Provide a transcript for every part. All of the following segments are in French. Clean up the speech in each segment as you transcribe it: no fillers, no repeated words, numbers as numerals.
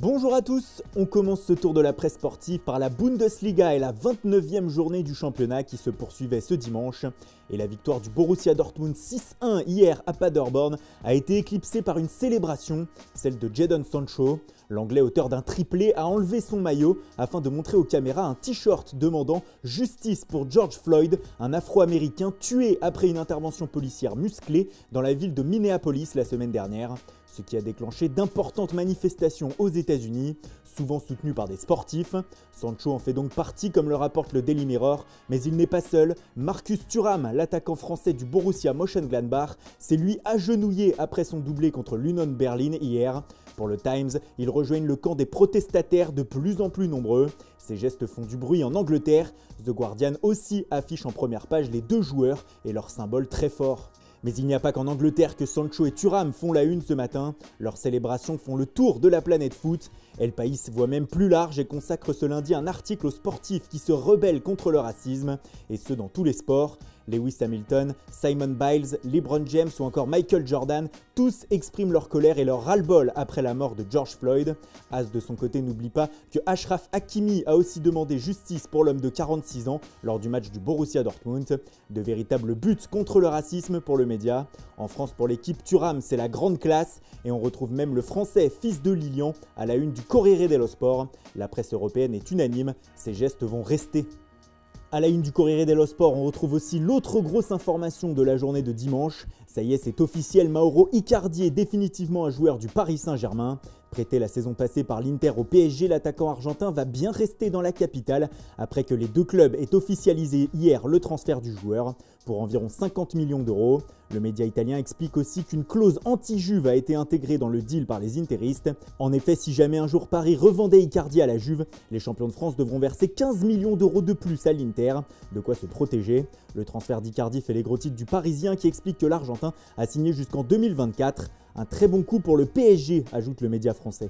Bonjour à tous, on commence ce tour de la presse sportive par la Bundesliga et la 29e journée du championnat qui se poursuivait ce dimanche. Et la victoire du Borussia Dortmund 6-1 hier à Paderborn a été éclipsée par une célébration, celle de Jadon Sancho. L'Anglais auteur d'un triplé a enlevé son maillot afin de montrer aux caméras un t-shirt demandant justice pour George Floyd, un Afro-Américain tué après une intervention policière musclée dans la ville de Minneapolis la semaine dernière, ce qui a déclenché d'importantes manifestations aux États-Unis, souvent soutenues par des sportifs. Sancho en fait donc partie comme le rapporte le Daily Mirror, mais il n'est pas seul. Marcus Thuram, l'attaquant français du Borussia Mönchengladbach, s'est lui agenouillé après son doublé contre l'Union Berlin hier. Pour le Times, ils rejoignent le camp des protestataires de plus en plus nombreux. Ces gestes font du bruit en Angleterre. The Guardian aussi affiche en première page les deux joueurs et leurs symboles très forts. Mais il n'y a pas qu'en Angleterre que Sancho et Thuram font la une ce matin. Leurs célébrations font le tour de la planète foot. El País voit même plus large et consacre ce lundi un article aux sportifs qui se rebellent contre le racisme, et ce dans tous les sports. Lewis Hamilton, Simon Biles, LeBron James ou encore Michael Jordan, tous expriment leur colère et leur ras-le-bol après la mort de George Floyd. As de son côté n'oublie pas que Achraf Hakimi a aussi demandé justice pour l'homme de 46 ans lors du match du Borussia Dortmund. De véritables buts contre le racisme pour le média. En France pour l'équipe, Thuram c'est la grande classe et on retrouve même le français fils de Lilian à la une du Corriere dello Sport. La presse européenne est unanime, ces gestes vont rester. À la une du Corriere dello Sport, on retrouve aussi l'autre grosse information de la journée de dimanche. Ça y est, c'est officiel, Mauro Icardi est définitivement un joueur du Paris Saint-Germain. Prêté la saison passée par l'Inter au PSG, l'attaquant argentin va bien rester dans la capitale après que les deux clubs aient officialisé hier le transfert du joueur pour environ 50 millions d'euros. Le média italien explique aussi qu'une clause anti-Juve a été intégrée dans le deal par les interistes. En effet, si jamais un jour Paris revendait Icardi à la Juve, les champions de France devront verser 15 millions d'euros de plus à l'Inter, de quoi se protéger. Le transfert d'Icardi fait les gros titres du Parisien qui explique que l'Argentin a signé jusqu'en 2024. Un très bon coup pour le PSG, ajoute le média français.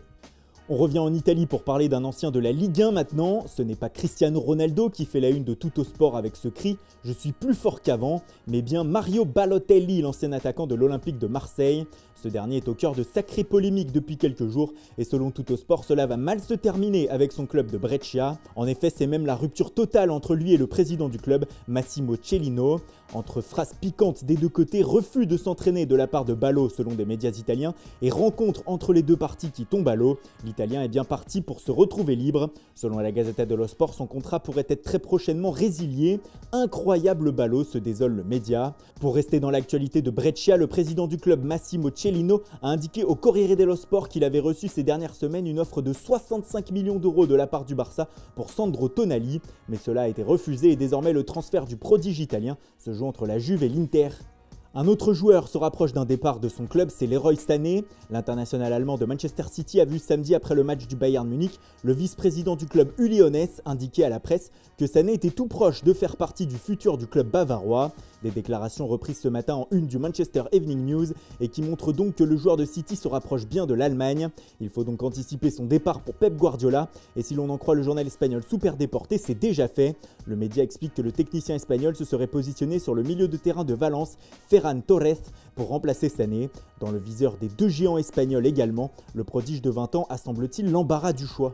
On revient en Italie pour parler d'un ancien de la Ligue 1 maintenant. Ce n'est pas Cristiano Ronaldo qui fait la une de Tutto Sport avec ce cri « Je suis plus fort qu'avant », mais bien Mario Balotelli, l'ancien attaquant de l'Olympique de Marseille. Ce dernier est au cœur de sacrées polémiques depuis quelques jours et selon Tutto Sport, cela va mal se terminer avec son club de Brescia. En effet, c'est même la rupture totale entre lui et le président du club, Massimo Cellino. Entre phrases piquantes des deux côtés, refus de s'entraîner de la part de Ballo selon des médias italiens et rencontre entre les deux parties qui tombent à l'eau, l'Italien est bien parti pour se retrouver libre. Selon la Gazzetta dello Sport, son contrat pourrait être très prochainement résilié. Incroyable Ballo, se désole le média. Pour rester dans l'actualité de Brescia, le président du club Massimo Cellino a indiqué au Corriere dello Sport qu'il avait reçu ces dernières semaines une offre de 65 millions d'euros de la part du Barça pour Sandro Tonali, mais cela a été refusé et désormais le transfert du prodige italien se joue entre la Juve et l'Inter. Un autre joueur se rapproche d'un départ de son club, c'est Leroy Sané. L'international allemand de Manchester City a vu samedi après le match du Bayern Munich le vice-président du club Uli Hoeneß indiquer à la presse que Sané était tout proche de faire partie du futur du club bavarois. Des déclarations reprises ce matin en une du Manchester Evening News et qui montrent donc que le joueur de City se rapproche bien de l'Allemagne. Il faut donc anticiper son départ pour Pep Guardiola et si l'on en croit le journal espagnol Super Deporte, c'est déjà fait. Le média explique que le technicien espagnol se serait positionné sur le milieu de terrain de Valence, Ferran Torres, pour remplacer Sané. Dans le viseur des deux géants espagnols également, le prodige de 20 ans a semble-t-il l'embarras du choix.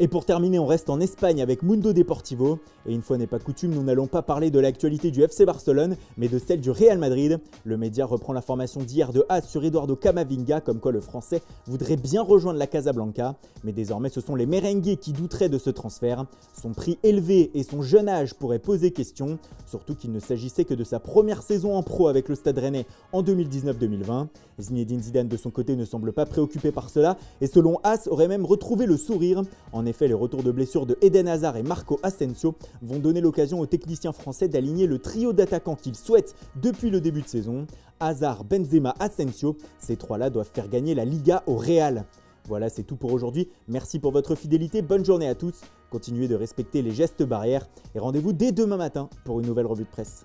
Et pour terminer, on reste en Espagne avec Mundo Deportivo. Et une fois n'est pas coutume, nous n'allons pas parler de l'actualité du FC Barcelone, mais de celle du Real Madrid. Le média reprend l'information d'hier de AS sur Eduardo Camavinga, comme quoi le Français voudrait bien rejoindre la Casablanca. Mais désormais, ce sont les merengues qui douteraient de ce transfert. Son prix élevé et son jeune âge pourraient poser question, surtout qu'il ne s'agissait que de sa première saison en pro avec le Stade Rennais en 2019-2020. Zinedine Zidane de son côté ne semble pas préoccupé par cela et selon AS aurait même retrouvé le sourire. En effet, les retours de blessures de Eden Hazard et Marco Asensio vont donner l'occasion aux techniciens français d'aligner le trio d'attaquants qu'ils souhaitent depuis le début de saison. Hazard, Benzema, Asensio, ces trois-là doivent faire gagner la Liga au Real. Voilà, c'est tout pour aujourd'hui. Merci pour votre fidélité, bonne journée à tous. Continuez de respecter les gestes barrières et rendez-vous dès demain matin pour une nouvelle revue de presse.